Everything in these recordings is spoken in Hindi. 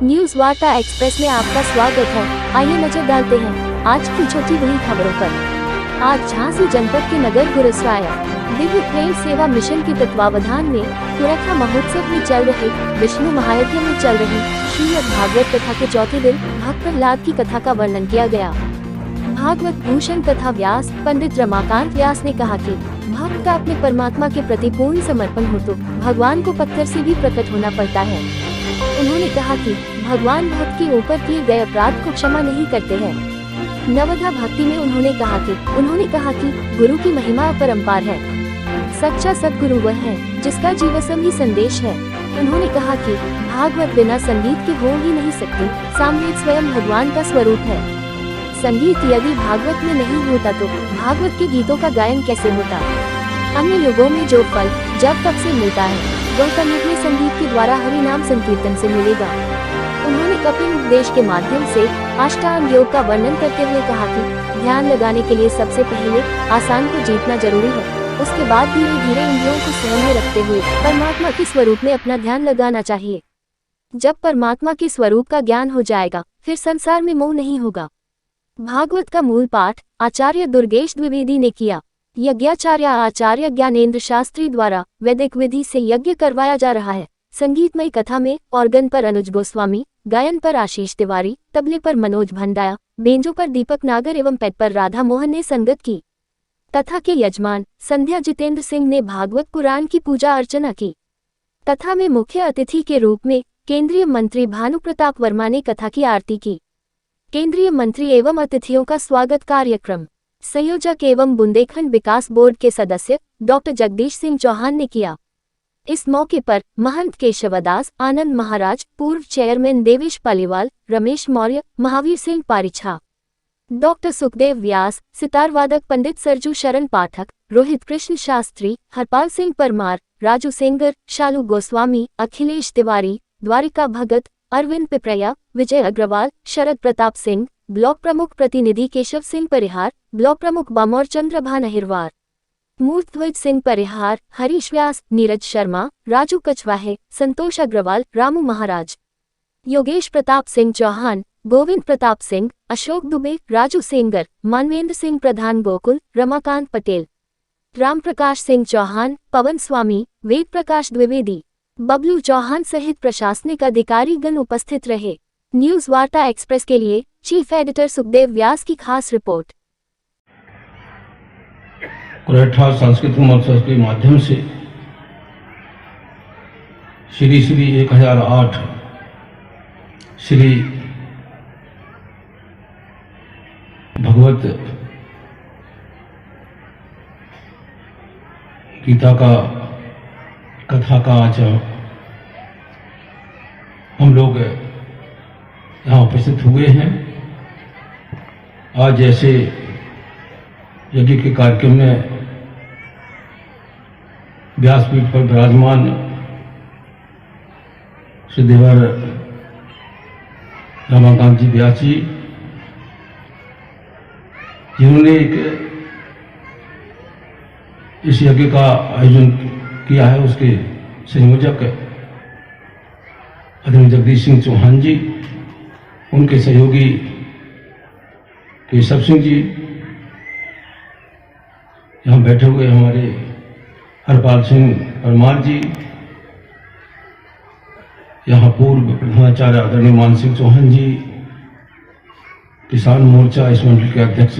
न्यूज वार्ता एक्सप्रेस में आपका स्वागत है। आइए नजर डालते हैं आज की छोटी बड़ी खबरों पर। आज झांसी जनपद के नगर गुरुसराय दिव्य प्रेम सेवा मिशन के तत्वावधान में कुरथा महोत्सव में चल रहे विष्णु महायज्ञ में चल रही श्रीमद् भागवत कथा के चौथे दिन भक्त प्रहलाद की कथा का वर्णन किया गया। भागवत भूषण तथा व्यास पंडित रमाकांत व्यास ने कहा कि भक्त का अपने परमात्मा के प्रति पूर्ण समर्पण हो तो भगवान को पत्थर से भी प्रकट होना पड़ता है। उन्होंने कहा कि भगवान भक्त के ऊपर किए गए अपराध को क्षमा नहीं करते हैं। नवधा भक्ति में उन्होंने कहा कि गुरु की महिमा अपरंपार है। सच्चा सद्गुरु वह है जिसका जीवसम ही संदेश है। उन्होंने कहा कि भागवत बिना संगीत के हो ही नहीं सकती। सामवेद स्वयं भगवान का स्वरूप है। संगीत यदि भागवत में नहीं होता तो भागवत के गीतों का गायन कैसे होता। अन्य युगों में जो फल जब तक से मिलता है वह कलयुग में संगीत के द्वारा हरि नाम संकीर्तन से मिलेगा। उन्होंने कपिल उपदेश के माध्यम से अष्टांग योग का वर्णन करते हुए कहा कि ध्यान लगाने के लिए सबसे पहले आसान को जीतना जरूरी है। उसके बाद धीरे धीरे इंद्रियों को संयम में रखते हुए परमात्मा के स्वरूप में अपना ध्यान लगाना चाहिए। जब परमात्मा के स्वरूप का ज्ञान हो जाएगा फिर संसार में मोह नहीं होगा। भागवत का मूल पाठ आचार्य दुर्गेश द्विवेदी ने किया। यज्ञाचार्य आचार्य ज्ञानेन्द्र शास्त्री द्वारा वैदिक विधि से यज्ञ करवाया जा रहा है। संगीतमय कथा में ऑर्गन पर अनुज गोस्वामी, गायन पर आशीष तिवारी, तबले पर मनोज भंडाया, बेंजो पर दीपक नागर एवं पैड पर राधा मोहन ने संगत की। कथा के यजमान संध्या जितेंद्र सिंह ने भागवत पुराण की पूजा अर्चना की। कथा में मुख्य अतिथि के रूप में केंद्रीय मंत्री भानु प्रताप वर्मा ने कथा की आरती की। केंद्रीय मंत्री एवं अतिथियों का स्वागत कार्यक्रम संयोजक एवं बुंदेलखंड विकास बोर्ड के सदस्य डॉक्टर जगदीश सिंह चौहान ने किया। इस मौके पर महंत केशवदास, आनंद महाराज, पूर्व चेयरमैन देवेश पालीवाल, रमेश मौर्य, महावीर सिंह पारिछा, डॉक्टर सुखदेव व्यास, सितार वादक पंडित सरजू शरण पाठक, रोहित कृष्ण शास्त्री, हरपाल सिंह परमार, राजू सेंगर, शालू गोस्वामी, अखिलेश तिवारी, द्वारिका भगत, अरविंद पिपरैया, विजय अग्रवाल, शरद प्रताप सिंह, ब्लॉक प्रमुख प्रतिनिधि केशव सिंह परिहार, ब्लॉक प्रमुख बामौर चंद्रभान अहिरवार, मूर्तध्वज सिंह परिहार, हरीश व्यास, नीरज शर्मा, राजू कछवाहे, संतोष अग्रवाल, रामू महाराज, योगेश प्रताप सिंह चौहान, गोविंद प्रताप सिंह, अशोक दुबे, राजू सेंगर, मानवेंद्र सिंह प्रधान गोकुल, रमाकांत पटेल, राम प्रकाश सिंह चौहान, पवन स्वामी, वेद प्रकाश द्विवेदी, बबलू चौहान सहित प्रशासनिक अधिकारीगण उपस्थित रहे। न्यूज वार्ता एक्सप्रेस के लिए चीफ एडिटर सुखदेव व्यास की खास रिपोर्ट। कुरथा सांस्कृतिक महोत्सव के माध्यम से श्री 1008 श्री भगवत गीता का कथा का आज हम लोग यहाँ उपस्थित हुए हैं। आज ऐसे यज्ञ के कार्यक्रम में व्यासपीठ पर विराजमान श्री देवर रमाकांत जी व्यास जी, जिन्होंने इस यज्ञ का आयोजन किया है, उसके संयोजक आदरणीय जगदीश सिंह चौहान जी, उनके सहयोगी केशव सिंह जी, यहाँ बैठे हुए हमारे हरपाल सिंह परमार जी, यहाँ पूर्व प्रधानाचार्य आदरणीय मान सिंह चौहान जी, किसान मोर्चा इस मंडल के अध्यक्ष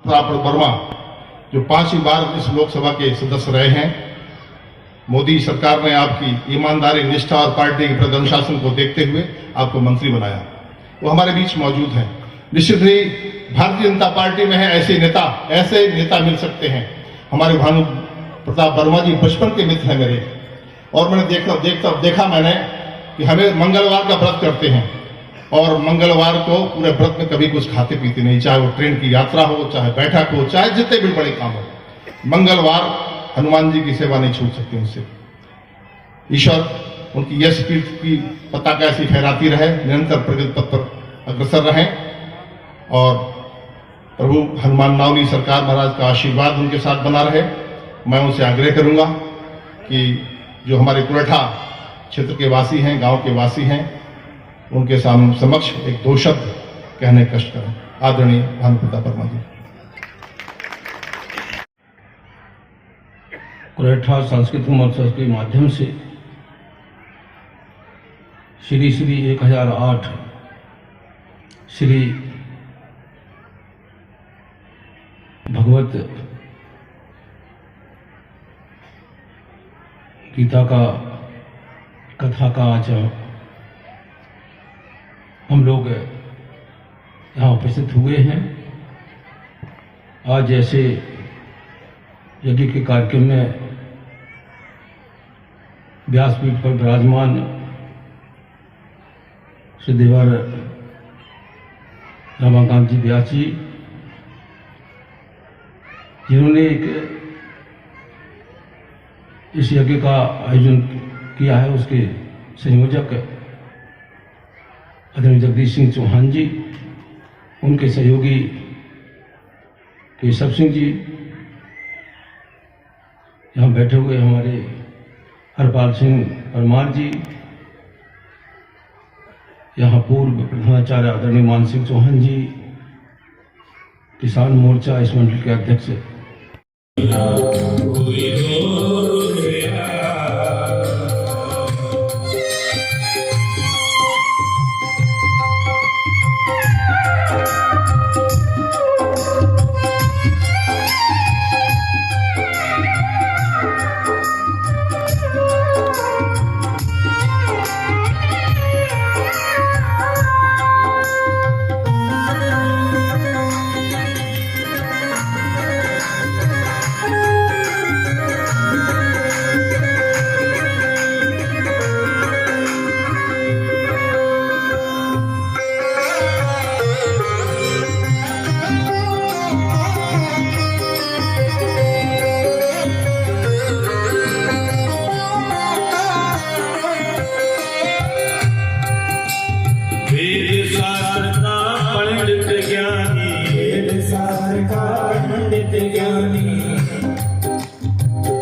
वर्मा जो 5वीं बार इस लोकसभा के सदस्य रहे हैं। मोदी सरकार ने आपकी ईमानदारी, निष्ठा और पार्टी के प्रति अनुशासन को देखते हुए आपको मंत्री बनाया। वो हमारे बीच मौजूद हैं। निश्चित ही भारतीय जनता पार्टी में है ऐसे नेता मिल सकते हैं। हमारे भानु प्रताप वर्मा जी बचपन के मित्र हैं मेरे, और मैंने देखा मैंने कि हमें मंगलवार का व्रत करते हैं और मंगलवार को पूरे व्रत में कभी कुछ खाते पीते नहीं, चाहे वो ट्रेन की यात्रा हो, चाहे बैठक हो, चाहे जितने भी बड़े काम हो। मंगलवार हनुमान जी की सेवा नहीं छूट सकती उनसे। ईश्वर उनकी यश पीठ की पताका ऐसी फहराती रहे, निरंतर प्रगति पथ पर अग्रसर रहें और प्रभु हनुमान नावली सरकार महाराज का आशीर्वाद उनके साथ बना रहे। मैं उनसे आग्रह करूंगा कि जो हमारे कुरथा क्षेत्र के वासी हैं, गांव के वासी हैं, उनके समक्ष एक दो शब्द कहने कष्ट करें। आदरणीय भानु प्रताप वर्मा जी। कुरेठा सांस्कृतिक महोत्सव के माध्यम से श्री 1008 श्री भगवत गीता का कथा का आज हम लोग यहाँ उपस्थित हुए हैं। आज ऐसे यज्ञ के कार्यक्रम में व्यासपीठ पर विराजमान श्री देवर रमाकांत जी व्यास जी, जिन्होंने इस यज्ञ का आयोजन किया है, उसके संयोजक आदरणीय जगदीश सिंह चौहान जी, उनके सहयोगी केशव सिंह जी, यहाँ बैठे हुए हमारे हरपाल सिंह परमार जी, यहाँ पूर्व प्रधानाचार्य आदरणीय मान सिंह चौहान जी, किसान मोर्चा इस मंडल के अध्यक्ष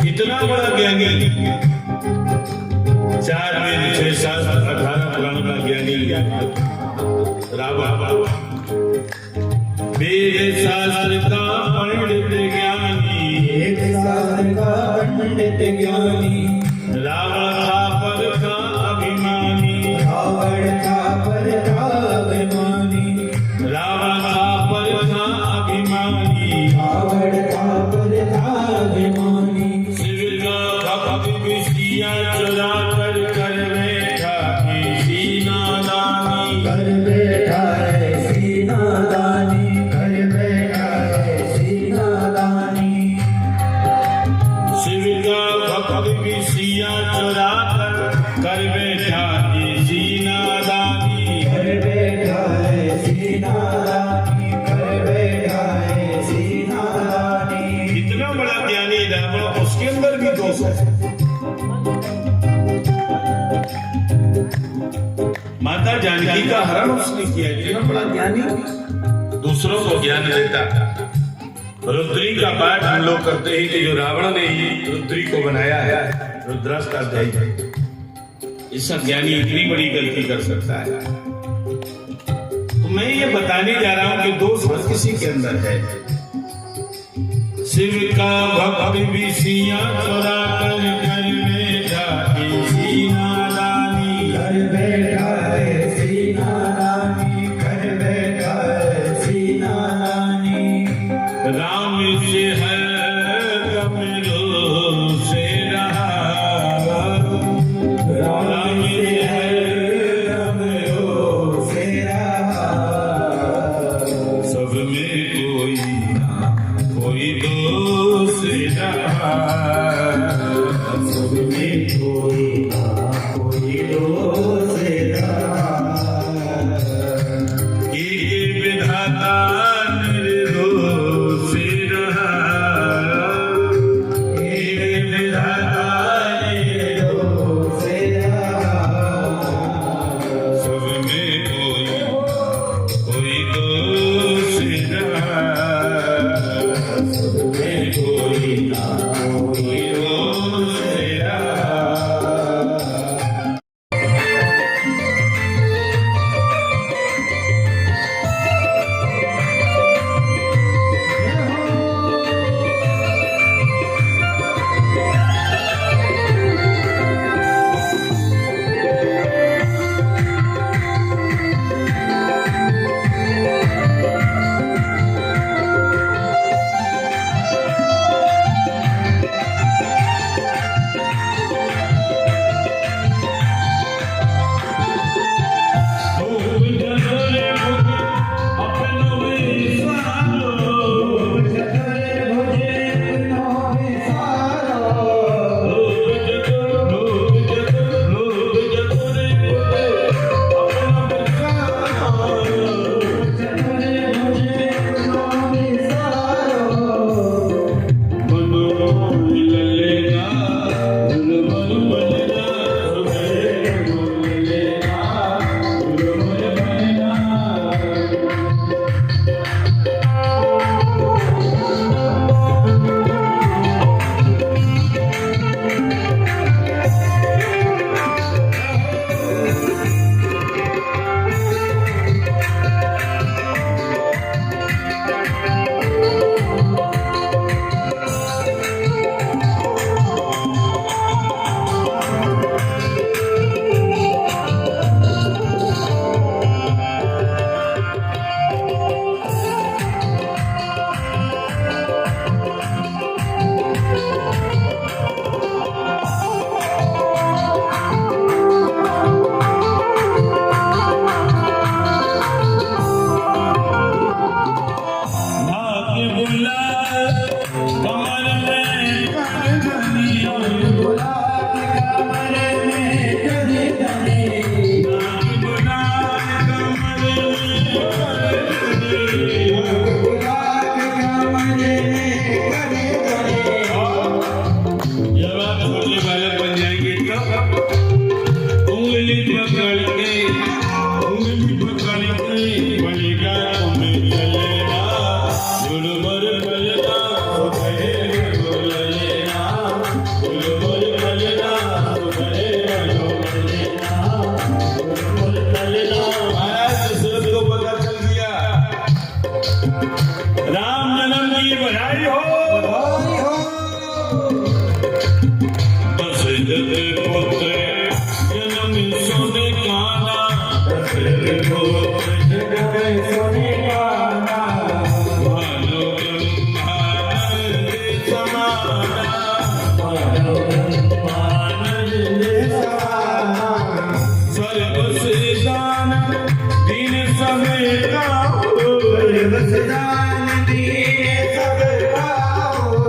इतना बड़ा ज्ञानी, 4 वेद 6 शास्त्र 18 पुराण का ज्ञानी रावण, वेद शास्त्र का पंडित ज्ञानी, रावण था पर का अभिमानी, रावण था पर का अभिमानी, चुरा कर कर बैठा ऐसी नादानी, कर बैठा ऐसी नादानी, कर बैठा ऐसी नादानी। शिव का भक्त विषिया चुरा कर बैठा ऐसी नादानी, कर बैठा ऐसी नादानी, कर बैठा ऐसी नादानी। इतना बड़ा ज्ञानी रावण, उसके अंदर भी दोष है। माता जानकी का हरण उसने किया, इतना बड़ा ज्ञानी, दूसरों को ज्ञान देता। रुद्री का पाठ हम लोग करते हैं कि जो रावण ने ही रुद्री को बनाया है, रुद्राष्टाध्यायी, इसका ज्ञानी इतनी बड़ी गलती कर सकता है। तो मैं ये बताने जा रहा हूं कि दोष हर किसी के अंदर है। शिव का भक्त विषिया चुरा कर घर में जाके सीना दानी, घर बैठा ऐसी नादानी, घर बैठा ऐसी नादानी। राम से है गम से रहा, राम से है गम से रहा, सब में कोई ना कोई दोष रहा, सब में कोई ना कोई दोष रहा। एक विधाता निर्दोष रहा, एक विधाता निर्दोष रहा, सब में कोई दोष रहा, सब में कोई ना कोई दोष दशरथ पुत्र जन्म सोने काना, दशरथ पुत्र जन्म सोने काना, भालो ब्रह्मानंद समाना, भालो ब्रह्मानंद समाना, स्वर्ग से दान दीन समेता हो, स्वर्ग से दान दीन समेता हो,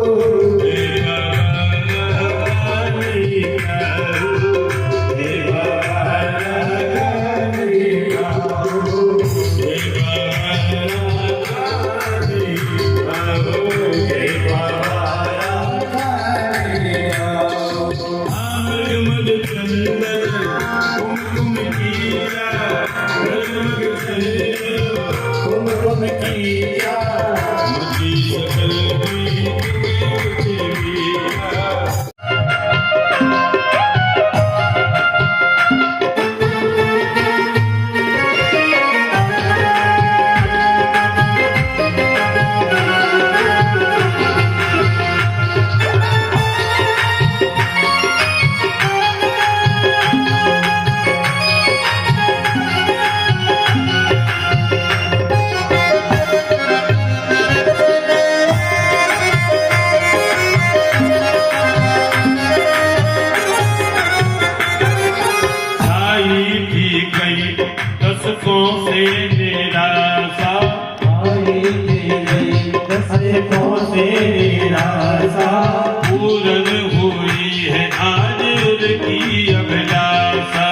पूरन हुई है आज उनकी अभिलाषा,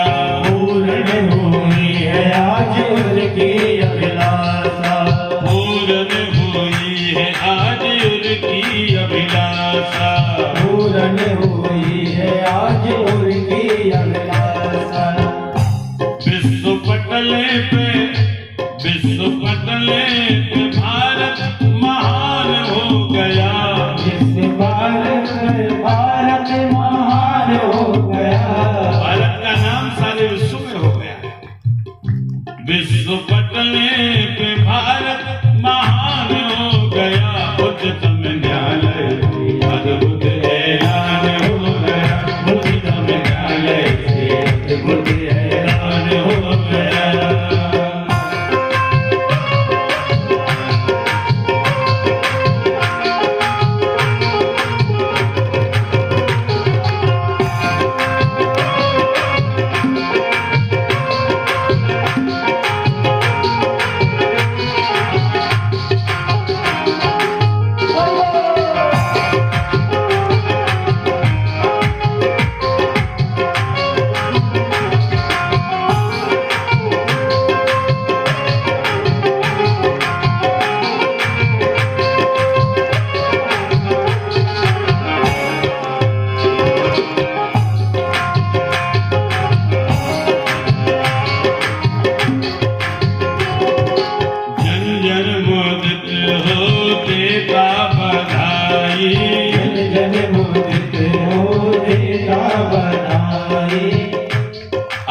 पूरन हुई है आज उनकी अभिलाषा, पूरन हुई है आज उनकी अभिलाषा, पूरन हुई है आज उनकी अभिलाषा। विश्व पटले पे भारत महान हो गया, भारत महान हो गया, भारत का नाम सारे विश्व में हो गया। विश्व पटले पे भारत महान हो गया, उच्चतम न्यायालय अद्भुत ऐलान हो गया, उच्चतम न्यायालय से अद्भुत ऐलान हो गया।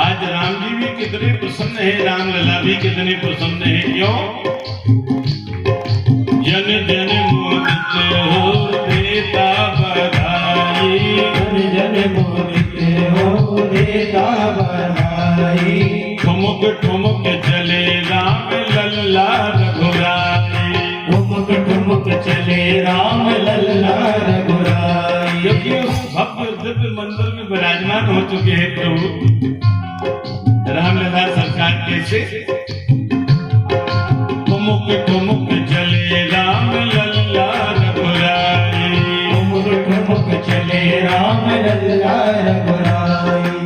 आज राम जी भी कितने प्रसन्न है, रामलला भी कितने प्रसन्न है। क्यों? जन जन मोदित हो देता बधाई, जन जन मोदित हो देता बधाई, ठुमक ठुमक चले राम लल्ला रघुराई, ठुमक ठुमक चले राम लल्ला रघुराई। क्योंकि उस भव्य दिव्य मंदिर में विराजमान हो चुके हैं प्रभु रामलला सरकार कैसे। ठुमक ठुमक चले राम लल्ला रघुराई, ठुमक ठुमक चले राम लल्ला रघुराई।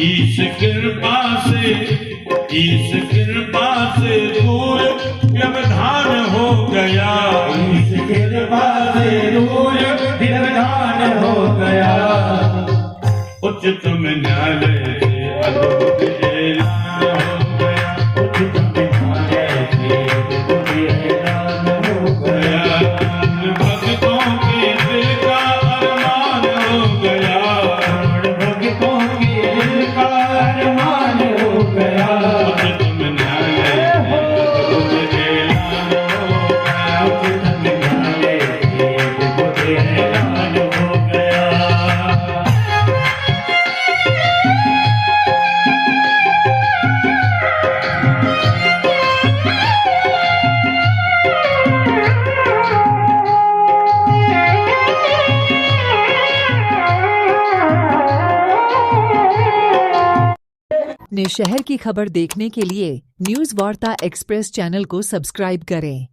ईश कृपा से दूर व्यवधान हो गया, ईश कृपा से दूर व्यवधान हो गया, उच्चतम न्यायालय से अद्भुत ऐलान हो गया, उच्चतम न्यायालय से अद्भुत ऐलान हो गया। भक्तों के दिल का अरमान हो गया, भक्तों के दिल का अरमान हो गया, उच्चतम न्यायालय से अद्भुत ऐलान हो गया, उच्चतम न्यायालय से अद्भुत ऐलान हो गया। अपने शहर की खबर देखने के लिए न्यूज़ वार्ता एक्सप्रेस चैनल को सब्सक्राइब करें।